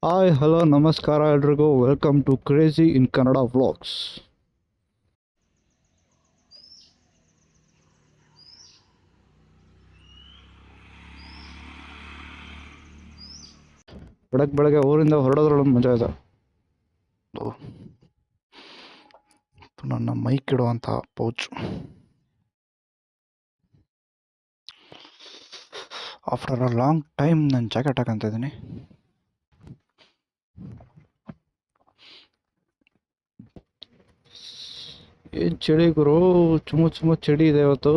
Hi hello ನಮಸ್ಕಾರ ಎಲ್ರಿಗೂ welcome to crazy in Kannada vlogs. ಬೆಳಗ್ಗೆ ಊರಿಂದ ಹೊರಡೋದ್ರೊಳಗೆ ಮಜಾ ಇದೆ. ನನ್ನ ಮೈಕ್ ಇಡುವಂಥ pouch. After a long time ನಾನು ಜಾಕೆಟ್ ಹಾಕಂತ ಇದ್ದೀನಿ. ಏನು ಚಳಿ ಗುರು, ಚುಮ್ಮ ಚಳಿ ಇದೆ ಇವತ್ತು.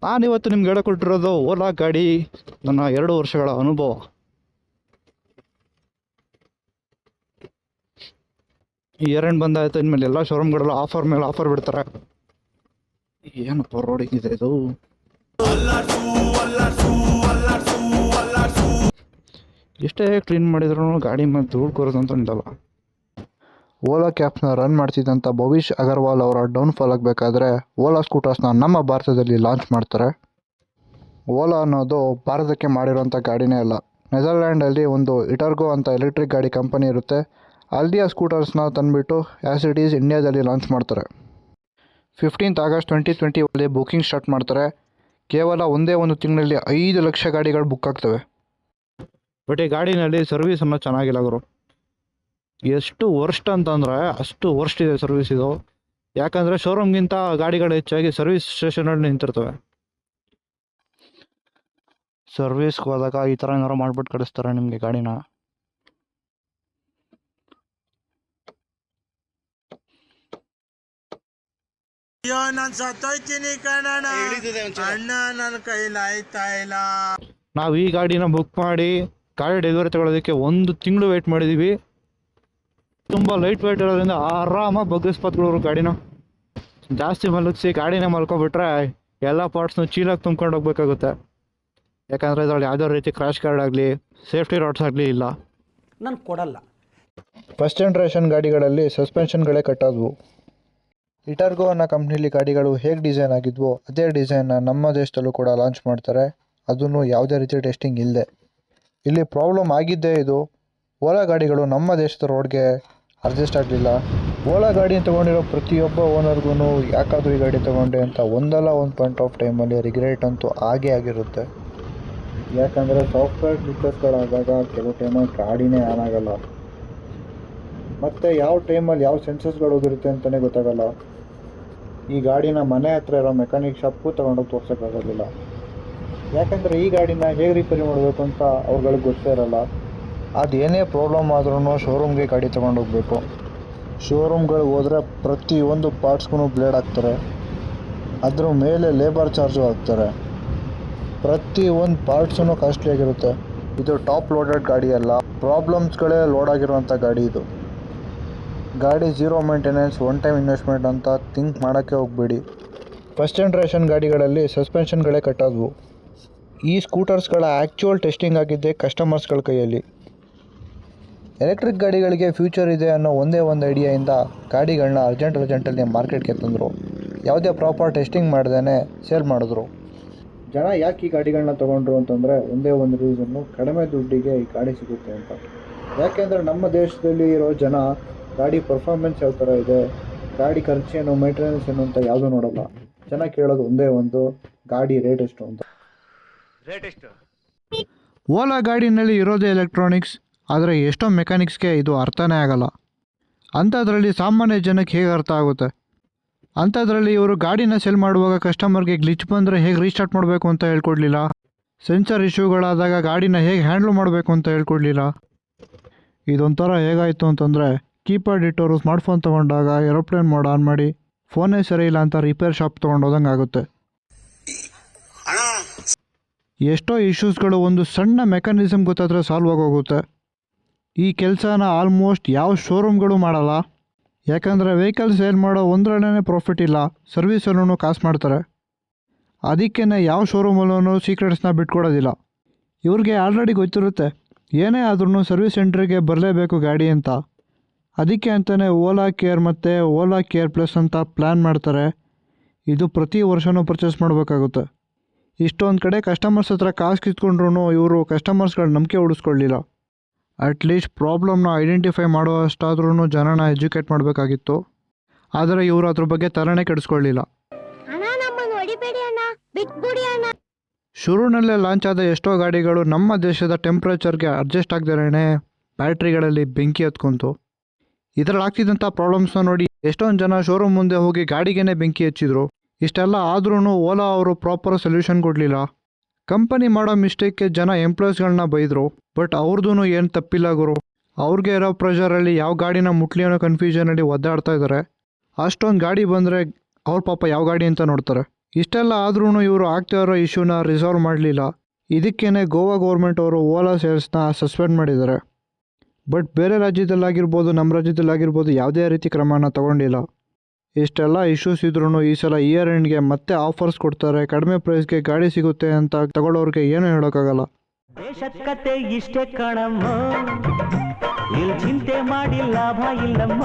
ನಾನಿವತ್ತು ನಿಮ್ಗೆ ಹೇಳಿಕೊಟ್ಟಿರೋದು ಓಲಾ ಗಾಡಿ, ನನ್ನ 2 ವರ್ಷಗಳ ಅನುಭವ. ಈ ಎರಡ್ ಬಂದಾಯ್ತು, ಇನ್ಮೇಲೆ ಎಲ್ಲ ಶೋರೂಮ್ಗಳೆಲ್ಲ ಆಫರ್ ಮೇಲೆ ಆಫರ್ ಬಿಡ್ತಾರೆ. ಏನಪ್ಪ ರೋಡಿಂಗ್ ಇದೆ ಇದು. ಎಷ್ಟೇ ಕ್ಲೀನ್ ಮಾಡಿದ್ರು ಗಾಡಿ ಮೇಲೆ ಧೂಳು ಕೂರೋದಂತ ನಿಲ್ಲಲ್ಲ. ಓಲಾ ಕ್ಯಾಬ್ಸ್ನ ರನ್ ಮಾಡ್ತಿದ್ದಂಥ ಭವಿಷ್ ಅಗರ್ವಾಲ್ ಅವರ ಡೌನ್ಫಾಲ್ ಆಗಬೇಕಾದ್ರೆ ಓಲಾ ಸ್ಕೂಟರ್ಸ್ನ ನಮ್ಮ ಭಾರತದಲ್ಲಿ ಲಾಂಚ್ ಮಾಡ್ತಾರೆ. ಓಲಾ ಅನ್ನೋದು ಭಾರತಕ್ಕೆ ಮಾಡಿರೋಂಥ ಗಾಡಿನೇ ಅಲ್ಲ. ನೆದರ್ಲ್ಯಾಂಡಲ್ಲಿ ಒಂದು ಇಟರ್ಗೋ ಅಂತ ಎಲೆಕ್ಟ್ರಿಕ್ ಗಾಡಿ ಕಂಪನಿ ಇರುತ್ತೆ. ಅಲ್ಲಿಯ ಸ್ಕೂಟರ್ಸ್ನ ತಂದುಬಿಟ್ಟು ಆ್ಯಸ್ ಇಟ್ ಈಸ್ ಇಂಡಿಯಾದಲ್ಲಿ ಲಾಂಚ್ ಮಾಡ್ತಾರೆ. 15th August 2020 ಬುಕ್ಕಿಂಗ್ ಸ್ಟಾರ್ಟ್ ಮಾಡ್ತಾರೆ. ಕೇವಲ ಒಂದೇ ಒಂದು ತಿಂಗಳಲ್ಲಿ 5 ಲಕ್ಷ ಗಾಡಿಗಳು ಬುಕ್ ಆಗ್ತವೆ. ಬಟ್ ಈ ಗಾಡಿನಲ್ಲಿ ಸರ್ವಿಸ್ ಅನ್ನೋ ಚೆನ್ನಾಗಿಲ್ಲ ಗುರು. ಎಷ್ಟು ವರ್ಸ್ಟ್ ಅಂತಂದರೆ ಅಷ್ಟು ವರ್ಸ್ಟ್ ಇದೆ ಸರ್ವಿಸ್ ಇದು. ಯಾಕಂದರೆ ಶೋರೂಮ್ಗಿಂತ ಗಾಡಿಗಳು ಹೆಚ್ಚಾಗಿ ಸರ್ವಿಸ್ ಸ್ಟೇಷನಲ್ಲಿ ನಿಂತಿರ್ತವೆ. ಸರ್ವಿಸ್ಗೆ ಹೋದಾಗ ಈ ಥರ ಏನಾರು ಮಾಡ್ಬಿಟ್ಟು ಕಳಿಸ್ತಾರೆ ನಿಮಗೆ ಗಾಡಿನ. ನಾವು ಈ ಗಾಡಿನ ಬುಕ್ ಮಾಡಿ ಗಾಡಿ ಡೆಲಿವರಿ ತಗೊಳ್ಳೋದಕ್ಕೆ 1 ತಿಂಗಳು ವೆಯ್ಟ್ ಮಾಡಿದ್ದೀವಿ. ತುಂಬ ಲೈಟ್ ವೆಯ್ಟ್ ಇರೋದ್ರಿಂದ ಆರಾಮಾಗಿ ಬಗ್ಗಿಸ್ಪತ್ಗಳು ಗಾಡಿನ. ಜಾಸ್ತಿ ಮಲಗಿಸಿ ಗಾಡಿನ ಮಲ್ಕೊಬಿಟ್ರೆ ಎಲ್ಲ ಪಾರ್ಟ್ಸ್ನು ಚೀಲಾಗಿ ತುಂಬ್ಕೊಂಡು ಹೋಗ್ಬೇಕಾಗುತ್ತೆ. ಯಾಕಂದರೆ ಇದರಲ್ಲಿ ಯಾವುದೇ ರೀತಿ ಕ್ರ್ಯಾಶ್ ಕಾರ್ಡ್ ಆಗಲಿ ಸೇಫ್ಟಿ ರಾಡ್ಸ್ ಆಗಲಿ ಇಲ್ಲ. ನಾನು ಕೊಡಲ್ಲ. ಫಸ್ಟ್ ಜನ್ರೇಷನ್ ಗಾಡಿಗಳಲ್ಲಿ ಸಸ್ಪೆನ್ಷನ್ಗಳೇ ಕಟ್ಟಾದವು. ಇಟರ್ಗೋ ಅನ್ನೋ ಕಂಪ್ನಿಲಿ ಗಾಡಿಗಳು ಹೇಗೆ ಡಿಸೈನ್ ಆಗಿದ್ವೋ ಅದೇ ಡಿಸೈನ್ನ ನಮ್ಮ ದೇಶದಲ್ಲೂ ಕೂಡ ಲಾಂಚ್ ಮಾಡ್ತಾರೆ. ಅದನ್ನು ಯಾವುದೇ ರೀತಿ ಟೆಸ್ಟಿಂಗ್ ಇಲ್ಲದೆ. ಇಲ್ಲಿ ಪ್ರಾಬ್ಲಮ್ ಆಗಿದ್ದೇ ಇದು. ಓಲಾ ಗಾಡಿಗಳು ನಮ್ಮ ದೇಶದ ರೋಡ್ಗೆ ಅಡ್ಜಸ್ಟ್ ಆಗಲಿಲ್ಲ. ಓಲಾ ಗಾಡಿ ತೊಗೊಂಡಿರೋ ಪ್ರತಿಯೊಬ್ಬ ಓನರ್ಗೂ ಯಾಕಾದರೂ ಈ ಗಾಡಿ ತೊಗೊಂಡೆ ಅಂತ ಒಂದಲ್ಲ ಒಂದು ಪಾಯಿಂಟ್ ಆಫ್ ಟೈಮಲ್ಲಿ ರಿಗ್ರೆಟ್ ಅಂತೂ ಆಗೇ ಆಗಿರುತ್ತೆ. ಯಾಕಂದರೆ ಸಾಫ್ಟ್ವೇರ್ ಫೀಚರ್ಸ್ಗಳಾದಾಗ ಕೆಲವು ಟೈಮಲ್ಲಿ ಗಾಡಿನೇ ಆನ್ ಆಗಲ್ಲ. ಮತ್ತು ಯಾವ ಟೈಮಲ್ಲಿ ಯಾವ ಸೆನ್ಸಸ್ಗಳು ಹೋಗಿರುತ್ತೆ ಅಂತಲೇ ಗೊತ್ತಾಗಲ್ಲ. ಈ ಗಾಡಿನ ಮನೆ ಹತ್ರ ಇರೋ ಮೆಕ್ಯಾನಿಕ್ ಶಾಪ್ಗೂ ತೊಗೊಂಡೋಗಿ ತೋರ್ಸೋಕ್ಕಾಗೋದಿಲ್ಲ. ಯಾಕಂದರೆ ಈ ಗಾಡಿನ ಹೇಗೆ ರಿಪೇರಿ ಮಾಡಬೇಕು ಅಂತ ಅವ್ರುಗಳಿಗೆ ಗೊತ್ತೇ ಇರಲ್ಲ. ಅದೇನೇ ಪ್ರಾಬ್ಲಮ್ ಆದ್ರೂ ಶೋರೂಮ್ಗೆ ಗಾಡಿ ತೊಗೊಂಡೋಗ್ಬೇಕು. ಶೋರೂಮ್ಗಳಿಗೆ ಹೋದರೆ ಪ್ರತಿಯೊಂದು ಪಾರ್ಟ್ಸ್ಗೂ ಬ್ಲೇಡ್ ಹಾಕ್ತಾರೆ. ಅದ್ರ ಮೇಲೆ ಲೇಬರ್ ಚಾರ್ಜು ಹಾಕ್ತಾರೆ. ಪ್ರತಿಯೊಂದು ಪಾರ್ಟ್ಸೂ ಕಾಸ್ಟ್ಲಿ ಆಗಿರುತ್ತೆ. ಇದು ಟಾಪ್ ಲೋಡೆಡ್ ಗಾಡಿ ಅಲ್ಲ, ಪ್ರಾಬ್ಲಮ್ಸ್ಗಳೇ ಲೋಡ್ ಆಗಿರುವಂಥ ಗಾಡಿ ಇದು. ಗಾಡಿ zero maintenance, one time investment ಅಂತ ಥಿಂಕ್ ಮಾಡೋಕ್ಕೆ ಹೋಗಬೇಡಿ. ಫಸ್ಟ್ ಜನ್ರೇಷನ್ ಗಾಡಿಗಳಲ್ಲಿ ಸಸ್ಪೆನ್ಷನ್ಗಳೇ ಕಟ್ಟಾದವು. ಈ ಸ್ಕೂಟರ್ಸ್ಗಳ ಆ್ಯಕ್ಚುಯಲ್ ಟೆಸ್ಟಿಂಗ್ ಆಗಿದ್ದೆ ಕಸ್ಟಮರ್ಸ್ಗಳ ಕೈಯಲ್ಲಿ. ಎಲೆಕ್ಟ್ರಿಕ್ ಗಾಡಿಗಳಿಗೆ ಫ್ಯೂಚರ್ ಇದೆ ಅನ್ನೋ ಒಂದೇ ಒಂದು ಐಡಿಯಾಯಿಂದ ಗಾಡಿಗಳನ್ನ ಅರ್ಜೆಂಟಲ್ಲಿ ಮಾರ್ಕೆಟ್ಗೆ ತಂದರು. ಯಾವುದೇ ಪ್ರಾಪರ್ ಟೆಸ್ಟಿಂಗ್ ಮಾಡ್ದೇ ಸೇಲ್ ಮಾಡಿದ್ರು. ಜನ ಯಾಕೆ ಈ ಗಾಡಿಗಳನ್ನ ತೊಗೊಂಡ್ರು ಅಂತಂದರೆ ಒಂದೇ ಒಂದು ರೀಸನ್ನು, ಕಡಿಮೆ ದುಡ್ಡಿಗೆ ಈ ಗಾಡಿ ಸಿಗುತ್ತೆ ಅಂತ. ಯಾಕೆಂದರೆ ನಮ್ಮ ದೇಶದಲ್ಲಿ ಇರೋ ಜನ ಗಾಡಿ ಪರ್ಫಾರ್ಮೆನ್ಸ್ ಯಾವ ಥರ ಇದೆ, ಗಾಡಿ ಖರ್ಚೇನು, ಮೇಂಟೆನೆನ್ಸ್ ಏನು ಅಂತ ಯಾವುದೂ ನೋಡೋಲ್ಲ. ಜನ ಕೇಳೋದು ಒಂದೇ ಒಂದು, ಗಾಡಿ ರೇಟ್ ಎಷ್ಟು ಅಂತ. ಓಲಾ ಗಾಡಿನಲ್ಲಿ ಇರೋದೇ ಎಲೆಕ್ಟ್ರಾನಿಕ್ಸ್, ಆದರೆ ಎಷ್ಟೋ ಮೆಕ್ಯಾನಿಕ್ಸ್ಗೆ ಇದು ಅರ್ಥನೇ ಆಗಲ್ಲ. ಅಂಥದ್ರಲ್ಲಿ ಸಾಮಾನ್ಯ ಜನಕ್ಕೆ ಹೇಗೆ ಅರ್ಥ ಆಗುತ್ತೆ? ಅಂಥದ್ರಲ್ಲಿ ಇವರು ಗಾಡಿನ ಸೆಲ್ ಮಾಡುವಾಗ ಕಸ್ಟಮರ್ಗೆ ಗ್ಲಿಚ್ ಬಂದರೆ ಹೇಗೆ ರೀಸ್ಟಾರ್ಟ್ ಮಾಡಬೇಕು ಅಂತ ಹೇಳ್ಕೊಡ್ಲಿಲ್ಲ. ಸೆನ್ಸರ್ ಇಶ್ಯೂಗಳಾದಾಗ ಗಾಡಿನ ಹೇಗೆ ಹ್ಯಾಂಡ್ಲ್ ಮಾಡಬೇಕು ಅಂತ ಹೇಳ್ಕೊಡ್ಲಿಲ್ಲ. ಇದೊಂಥರ ಹೇಗಾಯಿತು ಅಂತಂದರೆ, ಕೀಪ್ಯಾಡ್ ಇಟ್ಟವರು ಸ್ಮಾರ್ಟ್ಫೋನ್ ತೊಗೊಂಡಾಗ ಏರೋಪ್ಲೇನ್ ಮೋಡ್ ಆನ್ ಮಾಡಿ ಫೋನೇ ಸರಿ ಇಲ್ಲ ಅಂತ ರಿಪೇರ್ ಶಾಪ್ ತೊಗೊಂಡೋದಂಗೆ ಆಗುತ್ತೆ. ಎಷ್ಟೋ ಇಶ್ಯೂಸ್ಗಳು ಒಂದು ಸಣ್ಣ ಮೆಕ್ಯಾನಿಸಮ್ ಗೊತ್ತಾದರೆ ಸಾಲ್ವ್ ಆಗೋಗುತ್ತೆ. ಈ ಕೆಲಸನ ಆಲ್ಮೋಸ್ಟ್ ಯಾವ ಶೋರೂಮ್ಗಳು ಮಾಡಲ್ಲ. ಯಾಕಂದರೆ ವೆಹಿಕಲ್ ಸೇಲ್ ಮಾಡೋ ಒಂದರಲ್ಲೇ ಪ್ರಾಫಿಟ್ ಇಲ್ಲ, ಸರ್ವಿಸಲ್ಲೂ ಕಾಸು ಮಾಡ್ತಾರೆ. ಅದಕ್ಕೇ ಯಾವ ಶೋರೂಮಲ್ಲೂ ಸೀಕ್ರೆಟ್ಸ್ನ ಬಿಟ್ಕೊಡೋದಿಲ್ಲ. ಇವ್ರಿಗೆ ಆಲ್ರೆಡಿ ಗೊತ್ತಿರುತ್ತೆ ಏನೇ ಆದ್ರೂ ಸರ್ವಿಸ್ ಸೆಂಟ್ರಿಗೆ ಬರಲೇಬೇಕು ಗಾಡಿ ಅಂತ. ಅದಕ್ಕೆ ಅಂತಲೇ ಓಲಾ ಕೇರ್ ಮತ್ತು ಓಲಾ ಕೇರ್ ಪ್ಲಸ್ ಅಂತ ಪ್ಲ್ಯಾನ್ ಮಾಡ್ತಾರೆ. ಇದು ಪ್ರತಿ ವರ್ಷವೂ ಪರ್ಚೇಸ್ ಮಾಡಬೇಕಾಗುತ್ತೆ. ಇಷ್ಟೊಂದು ಕಡೆ ಕಸ್ಟಮರ್ಸ್ ಹತ್ರ ಕಾಸು ಕಿತ್ಕೊಂಡ್ರೂ ಇವರು ಕಸ್ಟಮರ್ಸ್ಗಳ ನಂಬಿಕೆ ಉಳಿಸ್ಕೊಳ್ಳಿಲ್ಲ. ಅಟ್ಲೀಸ್ಟ್ ಪ್ರಾಬ್ಲಮ್ನ ಐಡೆಂಟಿಫೈ ಮಾಡುವಷ್ಟಾದ್ರೂ ಜನನ ಎಜುಕೇಟ್ ಮಾಡಬೇಕಾಗಿತ್ತು. ಆದರೆ ಇವರು ಅದ್ರ ಬಗ್ಗೆ ತಲೆನೇ ಕೆಡಿಸ್ಕೊಳ್ಳಿಲ್ಲ. ಶುರುನಲ್ಲೇ ಲಾಂಚ್ ಆದ ಎಷ್ಟೋ ಗಾಡಿಗಳು ನಮ್ಮ ದೇಶದ ಟೆಂಪ್ರೇಚರ್ಗೆ ಅಡ್ಜಸ್ಟ್ ಆಗದೇನೆ ಬ್ಯಾಟ್ರಿಗಳಲ್ಲಿ ಬೆಂಕಿ ಹತ್ಕೊಂತು. ಇದರಲ್ಲಿ ಆಗ್ತಿದ್ದಂಥ ಪ್ರಾಬ್ಲಮ್ಸ್ನ ನೋಡಿ ಎಷ್ಟೊಂದು ಜನ ಶೋರೂಮ್ ಮುಂದೆ ಹೋಗಿ ಗಾಡಿಗೇನೆ ಬೆಂಕಿ ಹಚ್ಚಿದ್ರು. ಇಷ್ಟೆಲ್ಲ ಆದ್ರೂ ಓಲಾ ಅವರು ಪ್ರಾಪರ್ ಸೊಲ್ಯೂಷನ್ ಕೊಡಲಿಲ್ಲ. ಕಂಪನಿ ಮಾಡೋ ಮಿಸ್ಟೇಕ್ಗೆ ಜನ ಎಂಪ್ಲಾಯೀಸ್ಗಳನ್ನ ಬೈದರು. ಬಟ್ ಅವ್ರದ್ದು ಏನು ತಪ್ಪಿಲ್ಲ ಗುರು. ಅವ್ರಿಗೆ ಇರೋ ಪ್ರೆಷರಲ್ಲಿ ಯಾವ ಗಾಡಿನ ಮುಟ್ಲಿ ಅನ್ನೋ ಕನ್ಫ್ಯೂಷನಲ್ಲಿ ಒದ್ದಾಡ್ತಾ ಇದ್ದಾರೆ. ಅಷ್ಟೊಂದು ಗಾಡಿ ಬಂದರೆ ಅವ್ರ ಪಾಪ ಯಾವ ಗಾಡಿ ಅಂತ ನೋಡ್ತಾರೆ. ಇಷ್ಟೆಲ್ಲ ಆದ್ರೂ ಇವರು ಆಗ್ತಾ ಇರೋ ಇಶ್ಯೂನ ರಿಸಾಲ್ವ್ ಮಾಡಲಿಲ್ಲ. ಇದಕ್ಕೇನೆ ಗೋವಾ ಗೌರ್ಮೆಂಟ್ ಅವರು ಓಲಾ ಸೇಲ್ಸ್ನ ಸಸ್ಪೆಂಡ್ ಮಾಡಿದ್ದಾರೆ. ಬಟ್ ಬೇರೆ ರಾಜ್ಯದಲ್ಲಾಗಿರ್ಬೋದು, ನಮ್ಮ ರಾಜ್ಯದಲ್ಲಾಗಿರ್ಬೋದು ಯಾವುದೇ ರೀತಿ ಕ್ರಮನ ತಗೊಂಡಿಲ್ಲ. ಇಷ್ಟೆಲ್ಲ ಇಶ್ಯೂಸ್ ಇದ್ರೂ ಈ ಸಲ ಇಯರ್ ಎಂಡ್ಗೆ ಮತ್ತೆ ಆಫರ್ಸ್ ಕೊಡ್ತಾರೆ, ಕಡಿಮೆ ಪ್ರೈಸ್ಗೆ ಗಾಡಿ ಸಿಗುತ್ತೆ ಅಂತ ತಗೊಳ್ಳೋರಿಗೆ ಏನೂ ಹೇಳೋಕ್ಕಾಗಲ್ಲ. ದೇಶಕ್ಕತೆ ಇಷ್ಟೇ ಕಣಮ್ಮ, ಇಲ್ಲಿ ಚಿಂತೆ ಮಾಡಿ ಲಾಭ ಇಲ್ಲಮ್ಮ.